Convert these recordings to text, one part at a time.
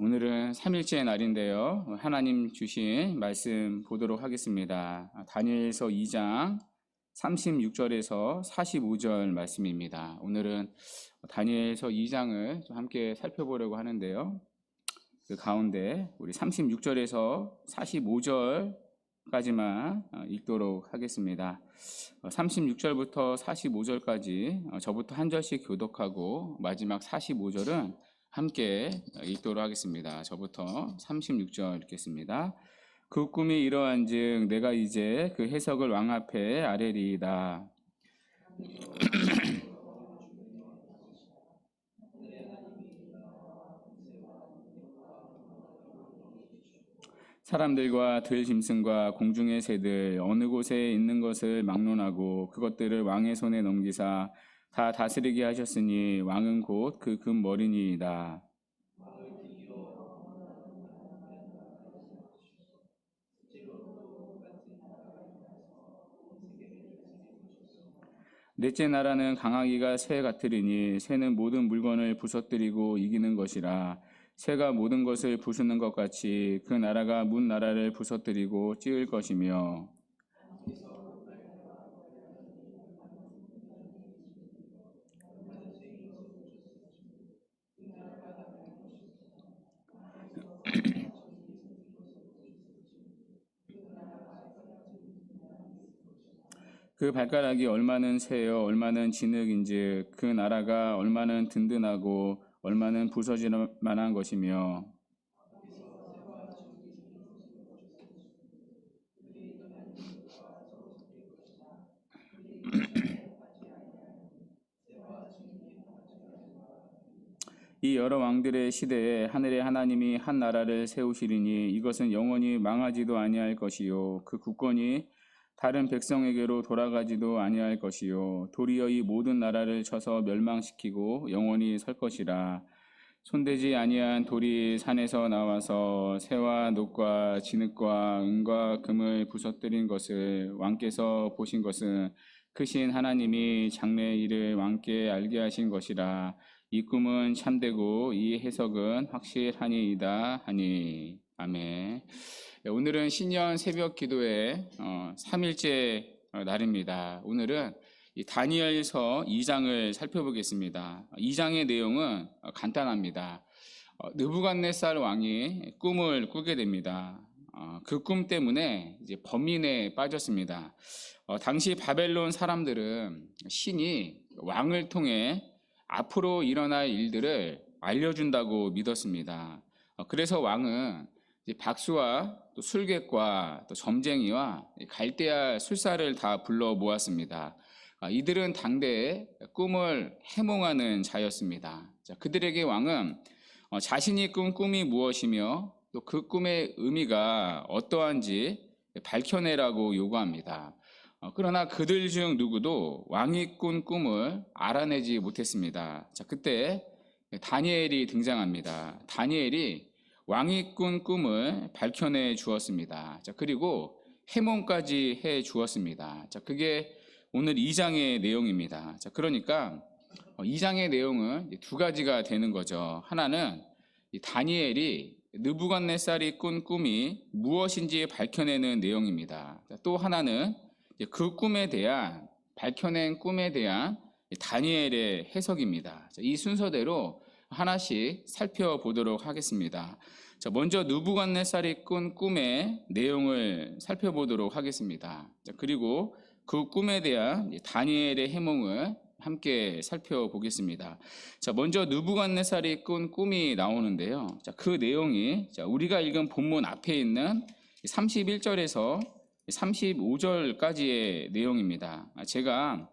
오늘은 3일째 날인데요. 하나님 주신 말씀 보도록 하겠습니다. 다니엘서 2장 36절에서 45절 말씀입니다. 오늘은 다니엘서 2장을 좀 함께 살펴보려고 하는데요. 그 가운데 우리 36절에서 45절까지만 읽도록 하겠습니다. 36절부터 45절까지 저부터 한 절씩 교독하고 마지막 45절은 함께 읽도록 하겠습니다. 저부터 36절 읽겠습니다. 그 꿈이 이러한즉 내가 이제 그 해석을 왕 앞에 아뢰리이다. 사람들과 들짐승과 공중의 새들 어느 곳에 있는 것을 막론하고 그것들을 왕의 손에 넘기사 다 다스리게 하셨으니 왕은 곧 그 금머리니이다. 넷째 나라는 강하기가 새 같으리니 새는 모든 물건을 부서뜨리고 이기는 것이라. 새가 모든 것을 부수는 것 같이 그 나라가 문 나라를 부서뜨리고 찌을 것이며 그 발가락이 얼마는 새요 얼마는 진흙인즉 그 나라가 얼마는 든든하고 얼마는 부서질 만한 것이며 이 여러 왕들의 시대에 하늘의 하나님이 한 나라를 세우시리니 이것은 영원히 망하지도 아니할 것이요 그 국권이 다른 백성에게로 돌아가지도 아니할 것이요 도리어 이 모든 나라를 쳐서 멸망시키고 영원히 설 것이라. 손대지 아니한 돌이 산에서 나와서 새와 녹과 진흙과 은과 금을 부서뜨린 것을 왕께서 보신 것은 크신 하나님이 장래의 일을 왕께 알게 하신 것이라. 이 꿈은 참되고 이 해석은 확실하니이다 하니. 아멘. 오늘은 신년 새벽 기도의 3일째 날입니다. 오늘은 이 다니엘서 2장을 살펴보겠습니다. 2장의 내용은 간단합니다. 느부갓네살 왕이 꿈을 꾸게 됩니다. 그 꿈 때문에 이제 범인에 빠졌습니다. 당시 바벨론 사람들은 신이 왕을 통해 앞으로 일어날 일들을 알려준다고 믿었습니다. 그래서 왕은 박수와 또 술객과 또 점쟁이와 갈대아 술사를 다 불러 모았습니다. 이들은 당대에 꿈을 해몽하는 자였습니다. 그들에게 왕은 자신이 꾼 꿈이 무엇이며 또 그 꿈의 의미가 어떠한지 밝혀내라고 요구합니다. 그러나 그들 중 누구도 왕이 꾼 꿈을 알아내지 못했습니다. 그때 다니엘이 등장합니다. 다니엘이 왕이 꾼 꿈을 밝혀내 주었습니다. 그리고 해몽까지 해 주었습니다. 그게 오늘 2장의 내용입니다. 그러니까 2장의 내용은 두 가지가 되는 거죠. 하나는 다니엘이 느부갓네살이 꾼 꿈이 무엇인지 밝혀내는 내용입니다. 또 하나는 그 꿈에 대한 밝혀낸 꿈에 대한 다니엘의 해석입니다. 이 순서대로 하나씩 살펴보도록 하겠습니다. 먼저 느부갓네살이 꾼 꿈의 내용을 살펴보도록 하겠습니다. 그리고 그 꿈에 대한 다니엘의 해몽을 함께 살펴보겠습니다. 먼저 느부갓네살이 꾼 꿈이 나오는데요. 그 내용이 우리가 읽은 본문 앞에 있는 31절에서 35절까지의 내용입니다. 제가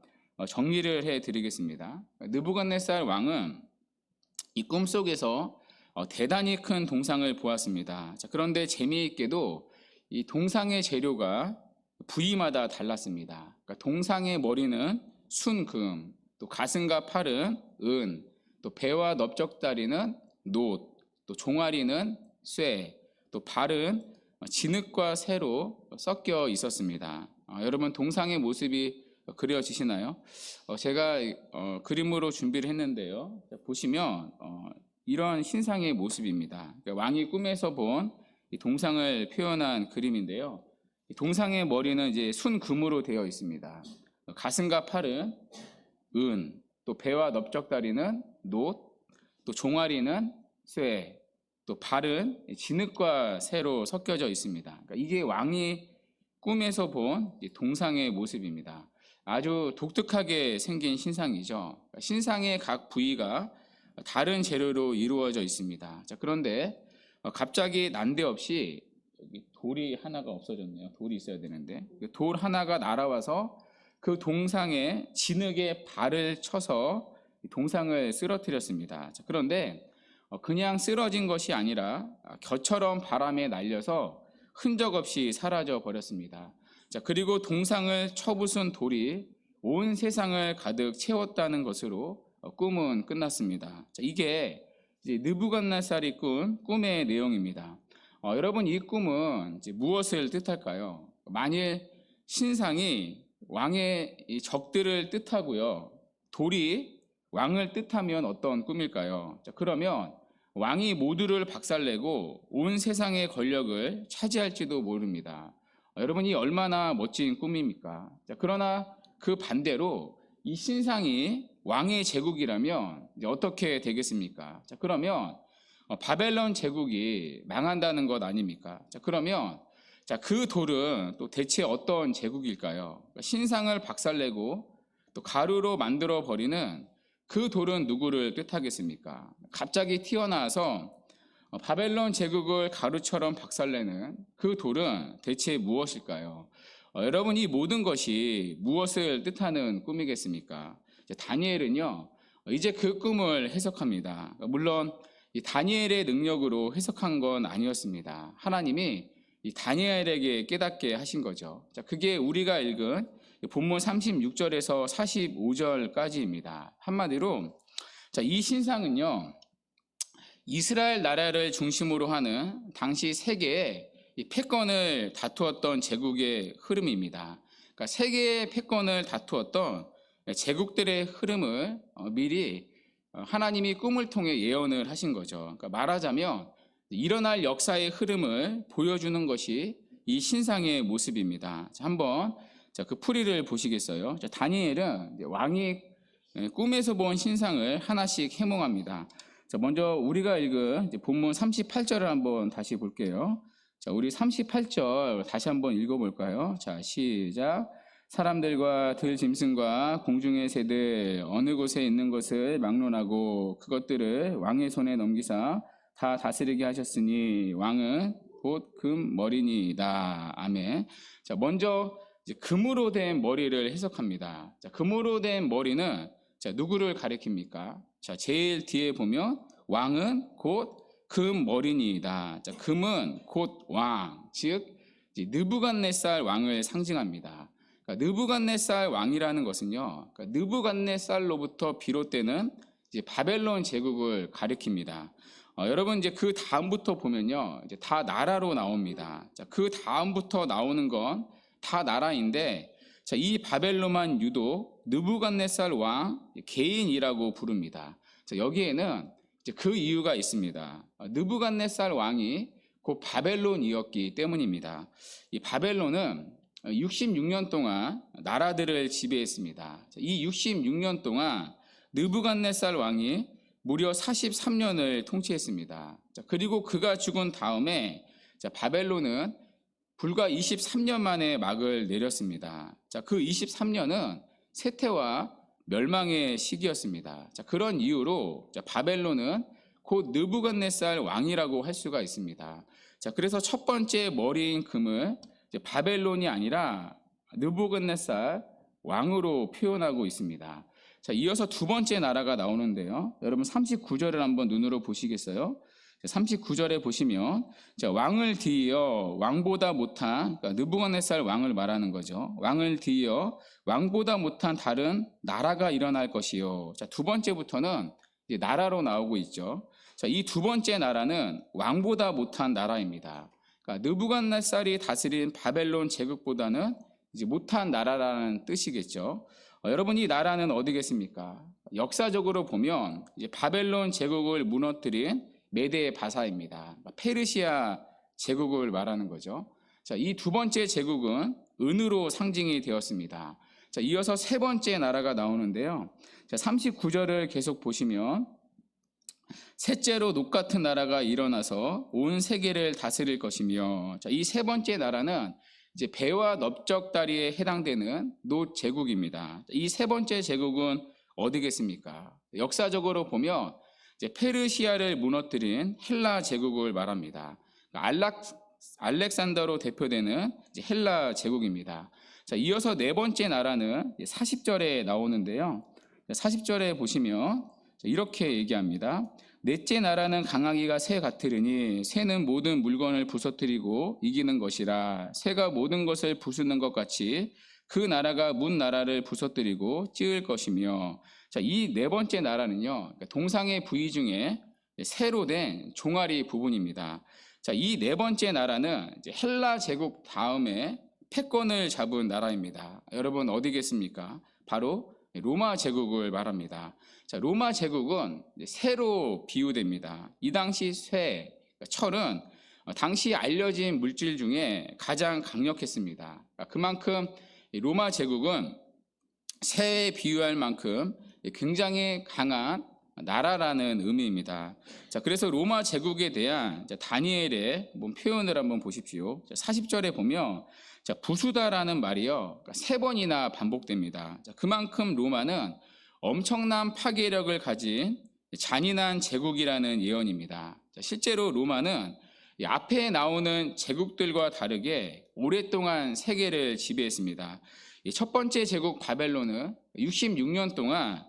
정리를 해드리겠습니다. 느부갓네살 왕은 이 꿈속에서 대단히 큰 동상을 보았습니다. 그런데 재미있게도 이 동상의 재료가 부위마다 달랐습니다. 동상의 머리는 순금, 또 가슴과 팔은 은, 또 배와 넓적다리는 놋, 또 종아리는 쇠, 또 발은 진흙과 새로 섞여 있었습니다. 여러분 동상의 모습이 그려지시나요? 제가 그림으로 준비를 했는데요. 보시면 이런 신상의 모습입니다. 그러니까 왕이 꿈에서 본 이 동상을 표현한 그림인데요. 이 동상의 머리는 이제 순금으로 되어 있습니다. 가슴과 팔은 은, 또 배와 넓적다리는 놋, 또 종아리는 쇠, 또 발은 진흙과 쇠로 섞여져 있습니다. 그러니까 이게 왕이 꿈에서 본 동상의 모습입니다. 아주 독특하게 생긴 신상이죠. 신상의 각 부위가 다른 재료로 이루어져 있습니다. 자, 그런데 갑자기 난데없이 여기 돌이 하나가 없어졌네요. 돌이 있어야 되는데 돌 하나가 날아와서 그 동상에 진흙에 발을 쳐서 동상을 쓰러뜨렸습니다. 자, 그런데 그냥 쓰러진 것이 아니라 겨처럼 바람에 날려서 흔적 없이 사라져 버렸습니다. 자, 그리고 동상을 쳐부순 돌이 온 세상을 가득 채웠다는 것으로 꿈은 끝났습니다. 자, 이게 이제 느부갓네살이 꾼 꿈의 내용입니다. 여러분, 이 꿈은 이제 무엇을 뜻할까요? 만일 신상이 왕의 이 적들을 뜻하고요, 돌이 왕을 뜻하면 어떤 꿈일까요? 자, 그러면 왕이 모두를 박살내고 온 세상의 권력을 차지할지도 모릅니다. 여러분이 얼마나 멋진 꿈입니까? 자, 그러나 그 반대로 이 신상이 왕의 제국이라면 이제 어떻게 되겠습니까? 자, 그러면 바벨론 제국이 망한다는 것 아닙니까? 자, 그러면 그 돌은 또 대체 어떤 제국일까요? 신상을 박살내고 또 가루로 만들어 버리는 그 돌은 누구를 뜻하겠습니까? 갑자기 튀어나와서 바벨론 제국을 가루처럼 박살내는 그 돌은 대체 무엇일까요? 여러분, 이 모든 것이 무엇을 뜻하는 꿈이겠습니까? 다니엘은요, 이제 그 꿈을 해석합니다. 물론 이 다니엘의 능력으로 해석한 건 아니었습니다. 하나님이 이 다니엘에게 깨닫게 하신 거죠. 자, 그게 우리가 읽은 본문 36절에서 45절까지입니다. 한마디로 이 신상은요, 이스라엘 나라를 중심으로 하는 당시 세계의 패권을 다투었던 제국의 흐름입니다. 그러니까 세계의 패권을 다투었던 제국들의 흐름을 미리 하나님이 꿈을 통해 예언을 하신 거죠. 그러니까 말하자면 일어날 역사의 흐름을 보여주는 것이 이 신상의 모습입니다. 한번 그 풀이를 보시겠어요? 다니엘은 왕이 꿈에서 본 신상을 하나씩 해몽합니다. 먼저 우리가 읽은 본문 38절을 한번 다시 볼게요. 우리 38절 다시 한번 읽어볼까요? 시작. 사람들과 들짐승과 공중의 새들 어느 곳에 있는 것을 막론하고 그것들을 왕의 손에 넘기사 다 다스리게 하셨으니 왕은 곧 금머리니이다. 아멘. 먼저 금으로 된 머리를 해석합니다. 금으로 된 머리는 누구를 가리킵니까? 제일 뒤에 보면 왕은 곧 금머리니이다. 금은 곧 왕, 즉 느부갓네살 왕을 상징합니다. 느부갓네살 왕이라는 것은요, 느부갓네살로부터 비롯되는 바벨론 제국을 가리킵니다. 여러분, 그 다음부터 보면요, 다 나라로 나옵니다. 그 다음부터 나오는 건 다 나라인데, 이 바벨론만 유독 느부갓네살 왕 개인이라고 부릅니다. 여기에는 그 이유가 있습니다. 느부갓네살 왕이 곧 바벨론이었기 때문입니다. 이 바벨론은 66년 동안 나라들을 지배했습니다. 이 66년 동안 느부갓네살 왕이 무려 43년을 통치했습니다. 그리고 그가 죽은 다음에 바벨론은 불과 23년 만에 막을 내렸습니다. 그 23년은 쇠퇴와 멸망의 시기였습니다. 그런 이유로 바벨론은 곧 느부갓네살 왕이라고 할 수가 있습니다. 그래서 첫 번째 머리인 금을 바벨론이 아니라 느부갓네살 왕으로 표현하고 있습니다. 이어서 두 번째 나라가 나오는데요. 여러분 39절을 한번 눈으로 보시겠어요? 39절에 보시면 왕을 뒤이어 왕보다 못한, 그러니까 느부갓네살 왕을 말하는 거죠. 왕을 뒤이어 왕보다 못한 다른 나라가 일어날 것이요. 두 번째부터는 나라로 나오고 있죠. 이 두 번째 나라는 왕보다 못한 나라입니다. 그러니까 느부갓네살이 다스린 바벨론 제국보다는 이제 못한 나라라는 뜻이겠죠. 여러분, 이 나라는 어디겠습니까? 역사적으로 보면 이제 바벨론 제국을 무너뜨린 메데 바사입니다. 페르시아 제국을 말하는 거죠. 자, 이 두 번째 제국은 은으로 상징이 되었습니다. 자, 이어서 세 번째 나라가 나오는데요. 자, 39절을 계속 보시면 셋째로 녹 같은 나라가 일어나서 온 세계를 다스릴 것이며, 자, 이 세 번째 나라는 이제 배와 넓적다리에 해당되는 노 제국입니다. 이 세 번째 제국은 어디겠습니까? 역사적으로 보면 이제 페르시아를 무너뜨린 헬라 제국을 말합니다. 알렉산더로 대표되는 이제 헬라 제국입니다. 자, 이어서 네 번째 나라는 40절에 나오는데요. 40절에 보시면 이렇게 얘기합니다. 넷째 나라는 강하기가 새 같으리니 새는 모든 물건을 부서뜨리고 이기는 것이라. 새가 모든 것을 부수는 것 같이 그 나라가 문 나라를 부서뜨리고 찌을 것이며. 자, 이 네 번째 나라는요, 동상의 부위 중에 새로 된 종아리 부분입니다. 자, 이 네 번째 나라는 이제 헬라 제국 다음에 패권을 잡은 나라입니다. 여러분, 어디겠습니까? 바로 로마 제국을 말합니다. 자, 로마 제국은 새로 비유됩니다. 이 당시 쇠, 철은 당시 알려진 물질 중에 가장 강력했습니다. 그만큼 로마 제국은 새에 비유할 만큼 굉장히 강한 나라라는 의미입니다. 자, 그래서 로마 제국에 대한 다니엘의 표현을 한번 보십시오. 40절에 보면 부수다라는 말이요, 세 번이나 반복됩니다. 그만큼 로마는 엄청난 파괴력을 가진 잔인한 제국이라는 예언입니다. 실제로 로마는 앞에 나오는 제국들과 다르게 오랫동안 세계를 지배했습니다. 첫 번째 제국 바벨론은 66년 동안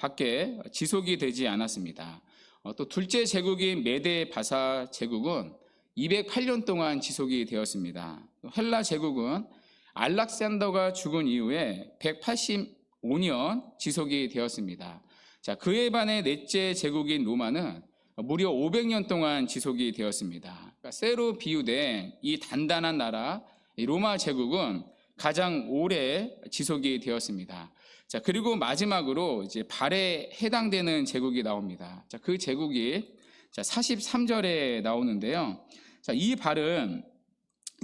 밖에 지속이 되지 않았습니다. 또 둘째 제국인 메데 바사 제국은 208년 동안 지속이 되었습니다. 헬라 제국은 알렉산더가 죽은 이후에 185년 지속이 되었습니다. 자, 그에 반해 넷째 제국인 로마는 무려 500년 동안 지속이 되었습니다. 그러니까 쇠로 비유된 이 단단한 나라 로마 제국은 가장 오래 지속이 되었습니다. 자, 그리고 마지막으로 이제 발에 해당되는 제국이 나옵니다. 자, 그 제국이 43절에 나오는데요. 자, 이 발은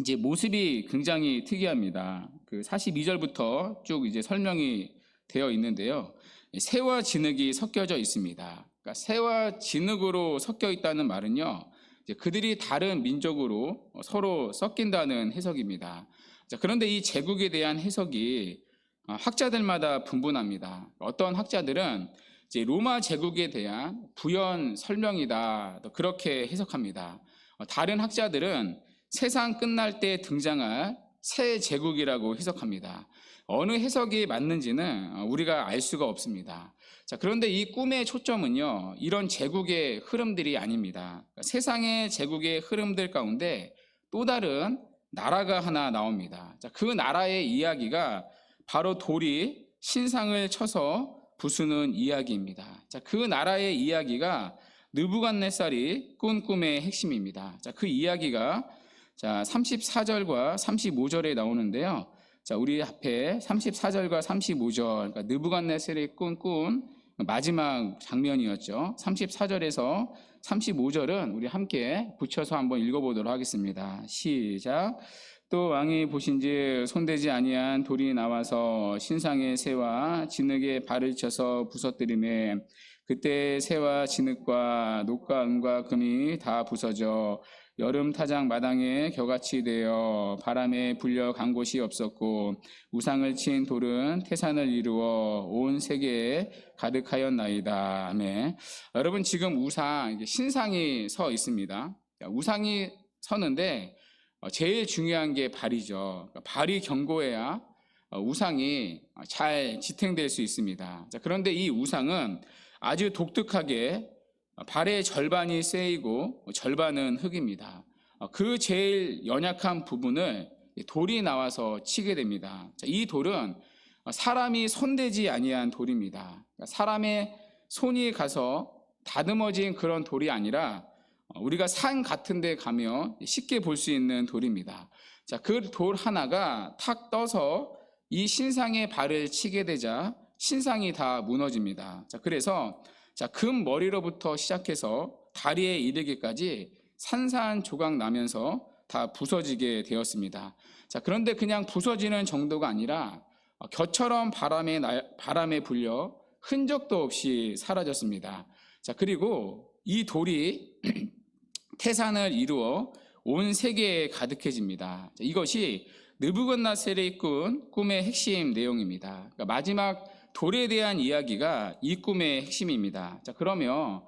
이제 모습이 굉장히 특이합니다. 그 42절부터 쭉 이제 설명이 되어 있는데요. 새와 진흙이 섞여져 있습니다. 그러니까 새와 진흙으로 섞여 있다는 말은요, 이제 그들이 다른 민족으로 서로 섞인다는 해석입니다. 자, 그런데 이 제국에 대한 해석이 학자들마다 분분합니다. 어떤 학자들은 이제 로마 제국에 대한 부연 설명이다, 그렇게 해석합니다. 다른 학자들은 세상 끝날 때 등장할 새 제국이라고 해석합니다. 어느 해석이 맞는지는 우리가 알 수가 없습니다. 자, 그런데 이 꿈의 초점은요, 이런 제국의 흐름들이 아닙니다. 세상의 제국의 흐름들 가운데 또 다른 나라가 하나 나옵니다. 자, 그 나라의 이야기가 바로 돌이 신상을 쳐서 부수는 이야기입니다. 자, 그 나라의 이야기가 느부갓네살이 꾼 꿈의 핵심입니다. 자, 그 이야기가 34절과 35절에 나오는데요. 자, 우리 앞에 34절과 35절, 그러니까 느부갓네살이 꾼 꿈 마지막 장면이었죠. 34절에서 35절은 우리 함께 붙여서 한번 읽어보도록 하겠습니다. 시작. 또 왕이 보신즉 손대지 아니한 돌이 나와서 신상의 새와 진흙에 발을 쳐서 부서뜨리매 그때 새와 진흙과 녹과 은과 금이 다 부서져 여름 타작 마당에 겨같이 되어 바람에 불려 간 곳이 없었고 우상을 친 돌은 태산을 이루어 온 세계에 가득하였나이다. 아멘. 여러분, 지금 우상, 신상이 서 있습니다. 우상이 서는데 제일 중요한 게 발이죠. 발이 견고해야 우상이 잘 지탱될 수 있습니다. 그런데 이 우상은 아주 독특하게 발의 절반이 쇠이고 절반은 흙입니다. 그 제일 연약한 부분을 돌이 나와서 치게 됩니다. 이 돌은 사람이 손대지 아니한 돌입니다. 사람의 손이 가서 다듬어진 그런 돌이 아니라 우리가 산 같은 데 가면 쉽게 볼 수 있는 돌입니다. 자, 그 돌 하나가 탁 떠서 이 신상에 발을 치게 되자 신상이 다 무너집니다. 자, 그래서 금 머리로부터 시작해서 다리에 이르기까지 산산조각 나면서 다 부서지게 되었습니다. 자, 그런데 그냥 부서지는 정도가 아니라 겨처럼 바람에 불려 흔적도 없이 사라졌습니다. 자, 그리고 이 돌이 태산을 이루어 온 세계에 가득해집니다. 자, 이것이 느부갓네살이 꾼 꿈의 핵심 내용입니다. 그러니까 마지막 돌에 대한 이야기가 이 꿈의 핵심입니다. 자, 그러면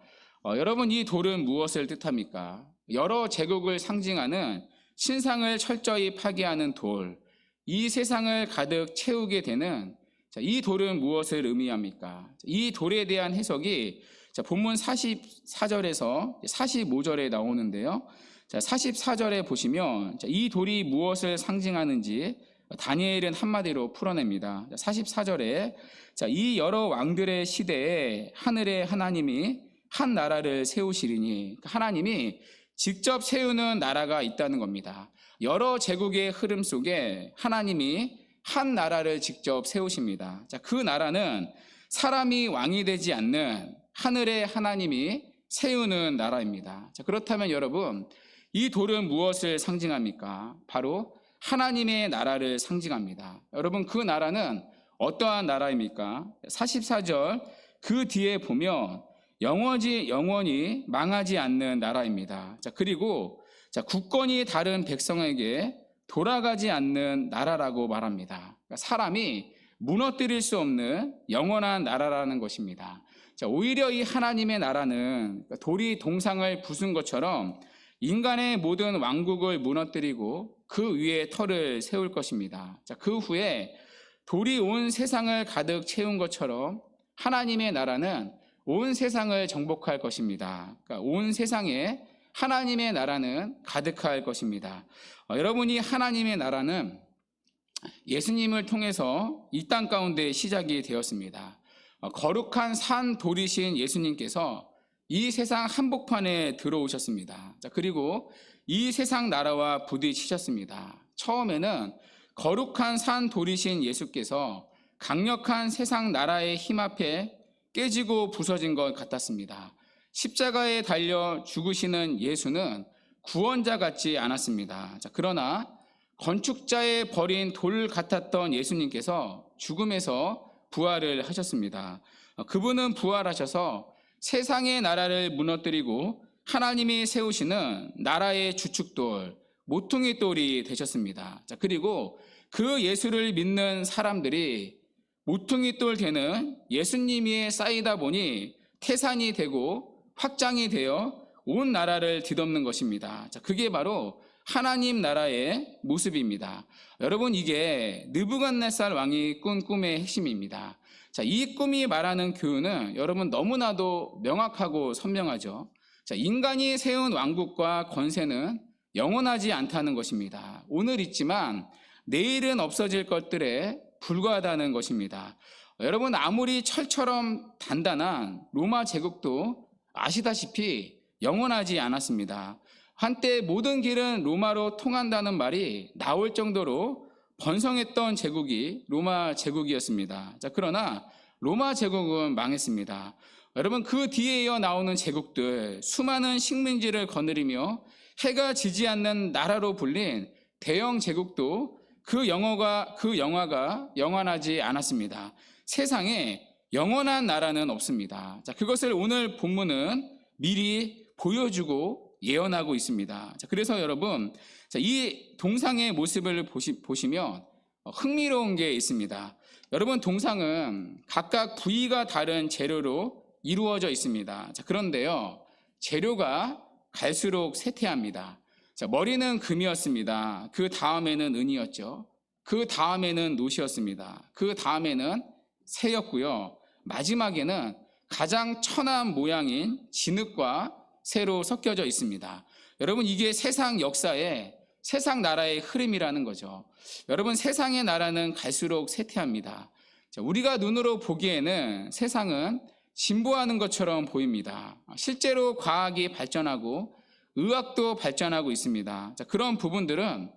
여러분, 이 돌은 무엇을 뜻합니까? 여러 제국을 상징하는 신상을 철저히 파괴하는 돌, 이 세상을 가득 채우게 되는 이 돌은 무엇을 의미합니까? 이 돌에 대한 해석이 본문 44절에서 45절에 나오는데요. 44절에 보시면 이 돌이 무엇을 상징하는지 다니엘은 한마디로 풀어냅니다. 44절에 이 여러 왕들의 시대에 하늘의 하나님이 한 나라를 세우시리니, 하나님이 직접 세우는 나라가 있다는 겁니다. 여러 제국의 흐름 속에 하나님이 한 나라를 직접 세우십니다. 그 나라는 사람이 왕이 되지 않는 하늘의 하나님이 세우는 나라입니다. 그렇다면 여러분, 이 돌은 무엇을 상징합니까? 바로 하나님의 나라를 상징합니다. 여러분, 그 나라는 어떠한 나라입니까? 44절 그 뒤에 보면 영원히 망하지 않는 나라입니다. 그리고 국권이 다른 백성에게 돌아가지 않는 나라라고 말합니다. 사람이 무너뜨릴 수 없는 영원한 나라라는 것입니다. 오히려 이 하나님의 나라는 돌이 동상을 부순 것처럼 인간의 모든 왕국을 무너뜨리고 그 위에 터를 세울 것입니다. 그 후에 돌이 온 세상을 가득 채운 것처럼 하나님의 나라는 온 세상을 정복할 것입니다. 온 세상에 하나님의 나라는 가득할 것입니다. 여러분이 하나님의 나라는 예수님을 통해서 이 땅 가운데 시작이 되었습니다. 거룩한 산 돌이신 예수님께서 이 세상 한복판에 들어오셨습니다. 그리고 이 세상 나라와 부딪히셨습니다. 처음에는 거룩한 산 돌이신 예수께서 강력한 세상 나라의 힘 앞에 깨지고 부서진 것 같았습니다. 십자가에 달려 죽으시는 예수는 구원자 같지 않았습니다. 그러나 건축자의 버린 돌 같았던 예수님께서 죽음에서 부활을 하셨습니다. 그분은 부활하셔서 세상의 나라를 무너뜨리고 하나님이 세우시는 나라의 주축돌, 모퉁이 돌이 되셨습니다. 그리고 그 예수를 믿는 사람들이 모퉁이 돌 되는 예수님 위에 쌓이다 보니 태산이 되고 확장이 되어 온 나라를 뒤덮는 것입니다. 그게 바로 하나님 나라의 모습입니다. 여러분, 이게 느부갓네살 왕이 꾼 꿈의 핵심입니다. 이 꿈이 말하는 교훈은 여러분 너무나도 명확하고 선명하죠. 인간이 세운 왕국과 권세는 영원하지 않다는 것입니다. 오늘 있지만 내일은 없어질 것들에 불과하다는 것입니다. 여러분, 아무리 철처럼 단단한 로마 제국도 아시다시피 영원하지 않았습니다. 한때 모든 길은 로마로 통한다는 말이 나올 정도로 번성했던 제국이 로마 제국이었습니다. 그러나 로마 제국은 망했습니다. 여러분, 그 뒤에 이어 나오는 제국들, 수많은 식민지를 거느리며 해가 지지 않는 나라로 불린 대영 제국도 그 영화가 영원하지 않았습니다. 세상에 영원한 나라는 없습니다. 그것을 오늘 본문은 미리 보여주고 예언하고 있습니다. 그래서 여러분, 이 동상의 모습을 보시면 흥미로운 게 있습니다. 여러분, 동상은 각각 부위가 다른 재료로 이루어져 있습니다. 그런데요, 재료가 갈수록 쇠퇴합니다. 머리는 금이었습니다. 그 다음에는 은이었죠. 그 다음에는 노시였습니다. 그 다음에는 새였고요. 마지막에는 가장 천한 모양인 진흙과 새로 섞여져 있습니다. 여러분, 이게 세상 역사의 세상 나라의 흐름이라는 거죠. 여러분, 세상의 나라는 갈수록 쇠퇴합니다. 우리가 눈으로 보기에는 세상은 진보하는 것처럼 보입니다. 실제로 과학이 발전하고 의학도 발전하고 있습니다. 그런 부분들은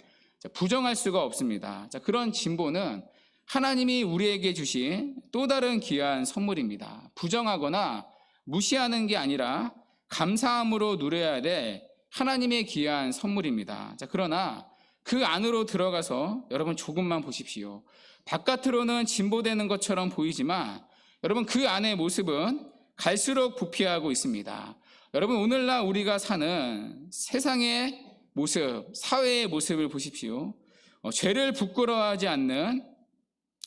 부정할 수가 없습니다. 그런 진보는 하나님이 우리에게 주신 또 다른 귀한 선물입니다. 부정하거나 무시하는 게 아니라 감사함으로 누려야 될 하나님의 귀한 선물입니다. 자, 그러나 그 안으로 들어가서 여러분 조금만 보십시오. 바깥으로는 진보되는 것처럼 보이지만 여러분 그 안의 모습은 갈수록 부패하고 있습니다. 여러분 오늘날 우리가 사는 세상의 모습, 사회의 모습을 보십시오. 죄를 부끄러워하지 않는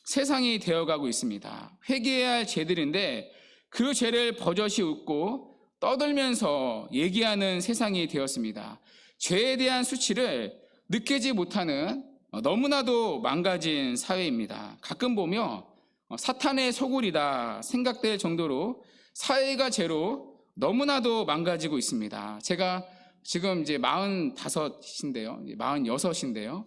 세상이 되어가고 있습니다. 회개해야 할 죄들인데 그 죄를 버젓이 웃고 떠들면서 얘기하는 세상이 되었습니다. 죄에 대한 수치를 느끼지 못하는 너무나도 망가진 사회입니다. 가끔 보면 사탄의 소굴이다 생각될 정도로 사회가 죄로 너무나도 망가지고 있습니다. 제가 지금 이제 45인데요. 46인데요.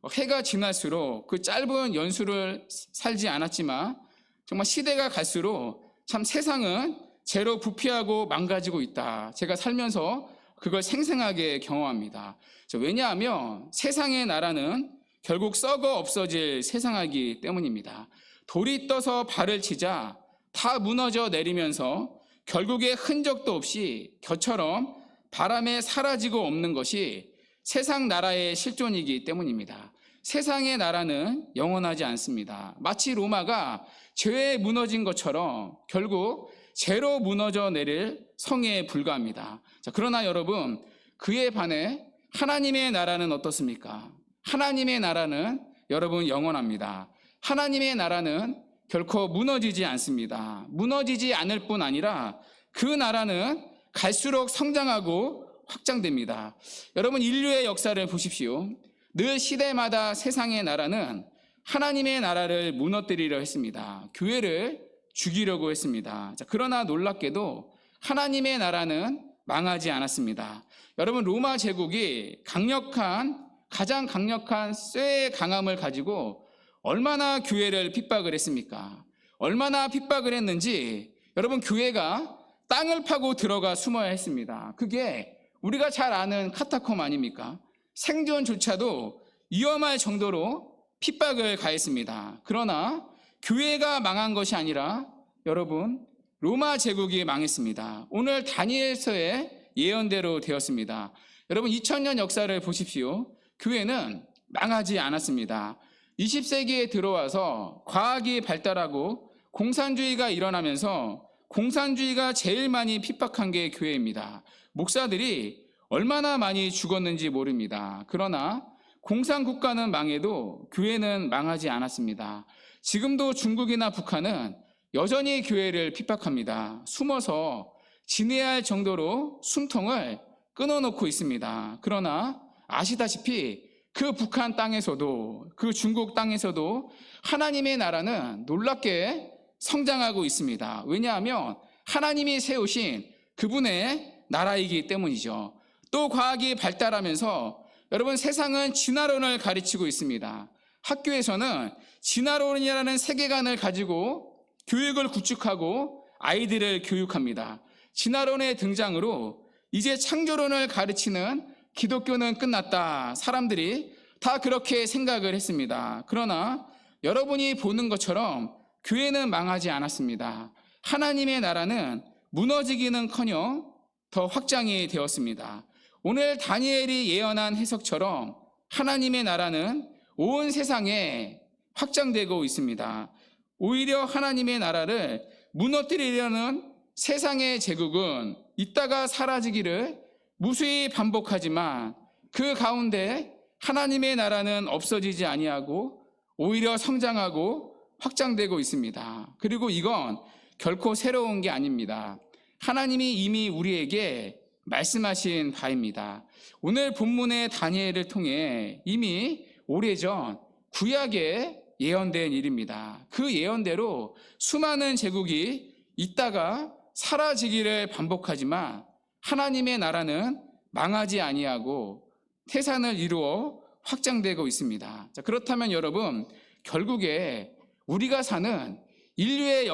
해가 지날수록 그 짧은 연수를 살지 않았지만 정말 시대가 갈수록 참 세상은 죄로 부패하고 망가지고 있다. 제가 살면서 그걸 생생하게 경험합니다. 왜냐하면 세상의 나라는 결국 썩어 없어질 세상이기 때문입니다. 돌이 떠서 발을 치자 다 무너져 내리면서 결국에 흔적도 없이 겨처럼 바람에 사라지고 없는 것이 세상 나라의 실존이기 때문입니다. 세상의 나라는 영원하지 않습니다. 마치 로마가 죄에 무너진 것처럼 결국 죄로 무너져 내릴 성에 불과합니다. 자, 그러나 여러분 그에 반해 하나님의 나라는 어떻습니까? 하나님의 나라는 여러분 영원합니다. 하나님의 나라는 결코 무너지지 않습니다. 무너지지 않을 뿐 아니라 그 나라는 갈수록 성장하고 확장됩니다. 여러분 인류의 역사를 보십시오. 늘 시대마다 세상의 나라는 하나님의 나라를 무너뜨리려 했습니다. 교회를 죽이려고 했습니다. 자, 그러나 놀랍게도 하나님의 나라는 망하지 않았습니다. 여러분 로마 제국이 가장 강력한 쇠의 강함을 가지고 얼마나 교회를 핍박을 했습니까? 얼마나 핍박을 했는지 여러분 교회가 땅을 파고 들어가 숨어야 했습니다. 그게 우리가 잘 아는 카타콤 아닙니까? 생존조차도 위험할 정도로 핍박을 가했습니다. 그러나 교회가 망한 것이 아니라 여러분 로마 제국이 망했습니다. 오늘 다니엘서의 예언대로 되었습니다. 여러분 2000년 역사를 보십시오. 교회는 망하지 않았습니다. 20세기에 들어와서 과학이 발달하고 공산주의가 일어나면서 공산주의가 제일 많이 핍박한 게 교회입니다. 목사들이 얼마나 많이 죽었는지 모릅니다. 그러나 공산국가는 망해도 교회는 망하지 않았습니다. 지금도 중국이나 북한은 여전히 교회를 핍박합니다. 숨어서 지내야 할 정도로 숨통을 끊어놓고 있습니다. 그러나 아시다시피 그 북한 땅에서도 그 중국 땅에서도 하나님의 나라는 놀랍게 성장하고 있습니다. 왜냐하면 하나님이 세우신 그분의 나라이기 때문이죠. 또 과학이 발달하면서 여러분 세상은 진화론을 가르치고 있습니다. 학교에서는 진화론이라는 세계관을 가지고 교육을 구축하고 아이들을 교육합니다. 진화론의 등장으로 이제 창조론을 가르치는 기독교는 끝났다. 사람들이 다 그렇게 생각을 했습니다. 그러나 여러분이 보는 것처럼 교회는 망하지 않았습니다. 하나님의 나라는 무너지기는커녕 더 확장이 되었습니다. 오늘 다니엘이 예언한 해석처럼 하나님의 나라는 온 세상에 확장되고 있습니다. 오히려 하나님의 나라를 무너뜨리려는 세상의 제국은 이따가 사라지기를 무수히 반복하지만 그 가운데 하나님의 나라는 없어지지 아니하고 오히려 성장하고 확장되고 있습니다. 그리고 이건 결코 새로운 게 아닙니다. 하나님이 이미 우리에게 말씀하신 바입니다. 오늘 본문의 다니엘을 통해 이미 오래전 구약에 예언된 일입니다. 그 예언대로 수많은 제국이 있다가 사라지기를 반복하지만 하나님의 나라는 망하지 아니하고 태산을 이루어 확장되고 있습니다. 자, 그렇다면 여러분 결국에 우리가 사는 인류의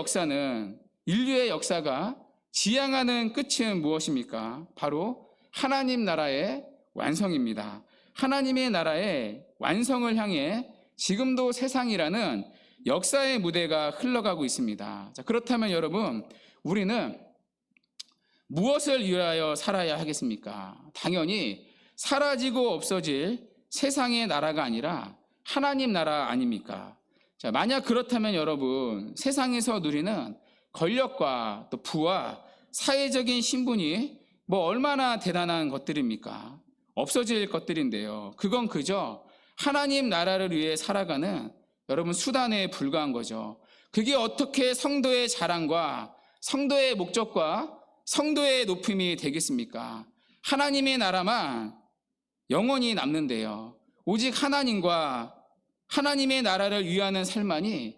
역사가 지향하는 끝은 무엇입니까? 바로 하나님 나라의 완성입니다. 하나님의 나라의 완성을 향해 지금도 세상이라는 역사의 무대가 흘러가고 있습니다. 자, 그렇다면 여러분, 우리는 무엇을 위하여 살아야 하겠습니까? 당연히 사라지고 없어질 세상의 나라가 아니라 하나님 나라 아닙니까? 자, 만약 그렇다면 여러분, 세상에서 누리는 권력과 또 부와 사회적인 신분이 얼마나 대단한 것들입니까? 없어질 것들인데요. 그건 그저 하나님 나라를 위해 살아가는 여러분 수단에 불과한 거죠. 그게 어떻게 성도의 자랑과 성도의 목적과 성도의 높임이 되겠습니까? 하나님의 나라만 영원히 남는데요. 오직 하나님과 하나님의 나라를 위하는 삶만이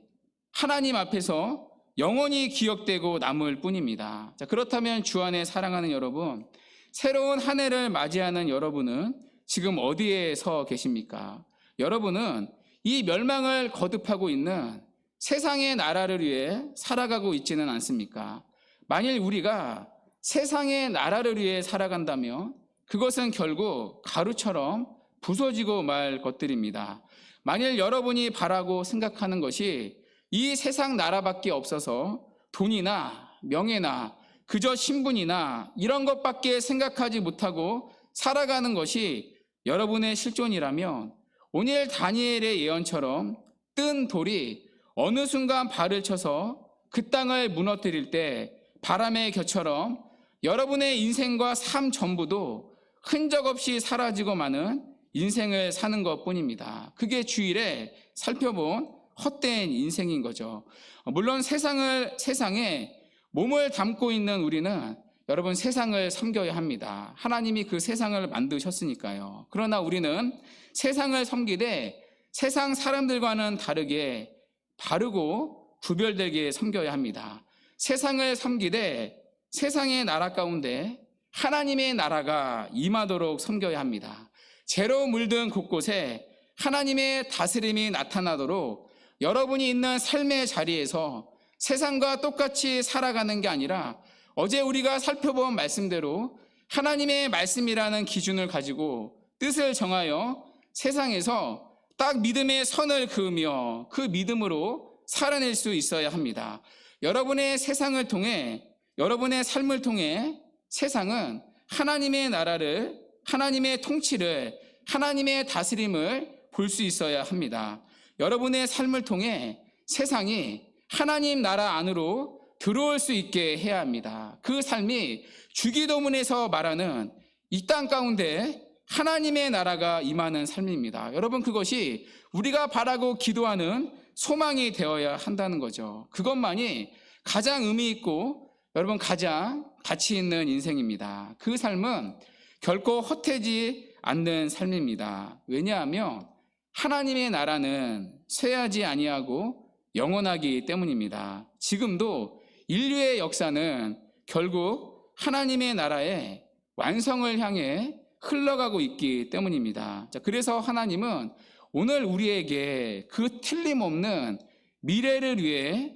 하나님 앞에서 영원히 기억되고 남을 뿐입니다. 자, 그렇다면 주 안에 사랑하는 여러분, 새로운 한 해를 맞이하는 여러분은 지금 어디에 서 계십니까? 여러분은 이 멸망을 거듭하고 있는 세상의 나라를 위해 살아가고 있지는 않습니까? 만일 우리가 세상의 나라를 위해 살아간다면 그것은 결국 가루처럼 부서지고 말 것들입니다. 만일 여러분이 바라고 생각하는 것이 이 세상 나라밖에 없어서 돈이나 명예나 그저 신분이나 이런 것밖에 생각하지 못하고 살아가는 것이 여러분의 실존이라면 오늘 다니엘의 예언처럼 뜬 돌이 어느 순간 발을 쳐서 그 땅을 무너뜨릴 때 바람의 겨처럼 여러분의 인생과 삶 전부도 흔적 없이 사라지고 마는 인생을 사는 것뿐입니다. 그게 주일에 살펴본 헛된 인생인 거죠. 물론 세상에 몸을 담고 있는 우리는 여러분 세상을 섬겨야 합니다. 하나님이 그 세상을 만드셨으니까요. 그러나 우리는 세상을 섬기되 세상 사람들과는 다르게 바르고 구별되게 섬겨야 합니다. 세상을 섬기되 세상의 나라 가운데 하나님의 나라가 임하도록 섬겨야 합니다. 죄로 물든 곳곳에 하나님의 다스림이 나타나도록 여러분이 있는 삶의 자리에서 세상과 똑같이 살아가는 게 아니라 어제 우리가 살펴본 말씀대로 하나님의 말씀이라는 기준을 가지고 뜻을 정하여 세상에서 딱 믿음의 선을 그으며 그 믿음으로 살아낼 수 있어야 합니다. 여러분의 세상을 통해, 여러분의 삶을 통해 세상은 하나님의 나라를, 하나님의 통치를, 하나님의 다스림을 볼 수 있어야 합니다. 여러분의 삶을 통해 세상이 하나님 나라 안으로 들어올 수 있게 해야 합니다. 그 삶이 주기도문에서 말하는 이 땅 가운데 하나님의 나라가 임하는 삶입니다. 여러분, 그것이 우리가 바라고 기도하는 소망이 되어야 한다는 거죠. 그것만이 가장 의미 있고 여러분 가장 가치 있는 인생입니다. 그 삶은 결코 헛되지 않는 삶입니다. 왜냐하면 하나님의 나라는 쇠하지 아니하고 영원하기 때문입니다. 지금도 인류의 역사는 결국 하나님의 나라의 완성을 향해 흘러가고 있기 때문입니다. 자, 그래서 하나님은 오늘 우리에게 그 틀림없는 미래를 위해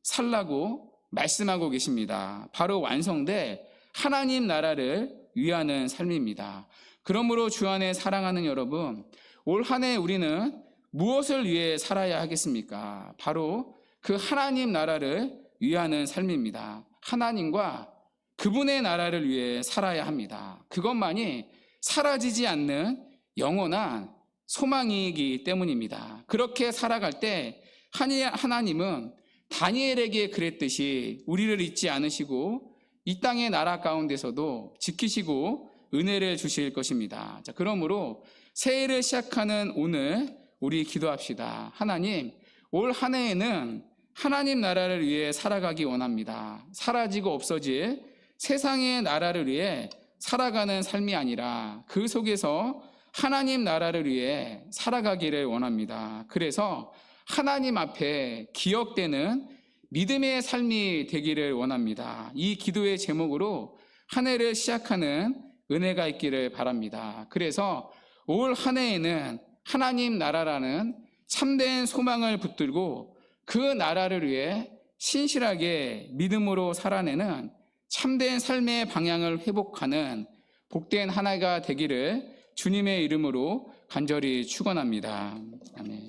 살라고 말씀하고 계십니다. 바로 완성될 하나님 나라를 위하는 삶입니다. 그러므로 주 안에 사랑하는 여러분, 올 한 해 우리는 무엇을 위해 살아야 하겠습니까? 바로 그 하나님 나라를 위하는 삶입니다. 하나님과 그분의 나라를 위해 살아야 합니다. 그것만이 사라지지 않는 영원한 소망이기 때문입니다. 그렇게 살아갈 때 하나님은 다니엘에게 그랬듯이 우리를 잊지 않으시고 이 땅의 나라 가운데서도 지키시고 은혜를 주실 것입니다. 자, 그러므로 새해를 시작하는 오늘 우리 기도합시다. 하나님, 올 한 해에는 하나님 나라를 위해 살아가기 원합니다. 사라지고 없어질 세상의 나라를 위해 살아가는 삶이 아니라 그 속에서 하나님 나라를 위해 살아가기를 원합니다. 그래서 하나님 앞에 기억되는 믿음의 삶이 되기를 원합니다. 이 기도의 제목으로 한 해를 시작하는 은혜가 있기를 바랍니다. 그래서 올 한 해에는 하나님 나라라는 참된 소망을 붙들고 그 나라를 위해 신실하게 믿음으로 살아내는 참된 삶의 방향을 회복하는 복된 한 해가 되기를 주님의 이름으로 간절히 축원합니다. 아멘.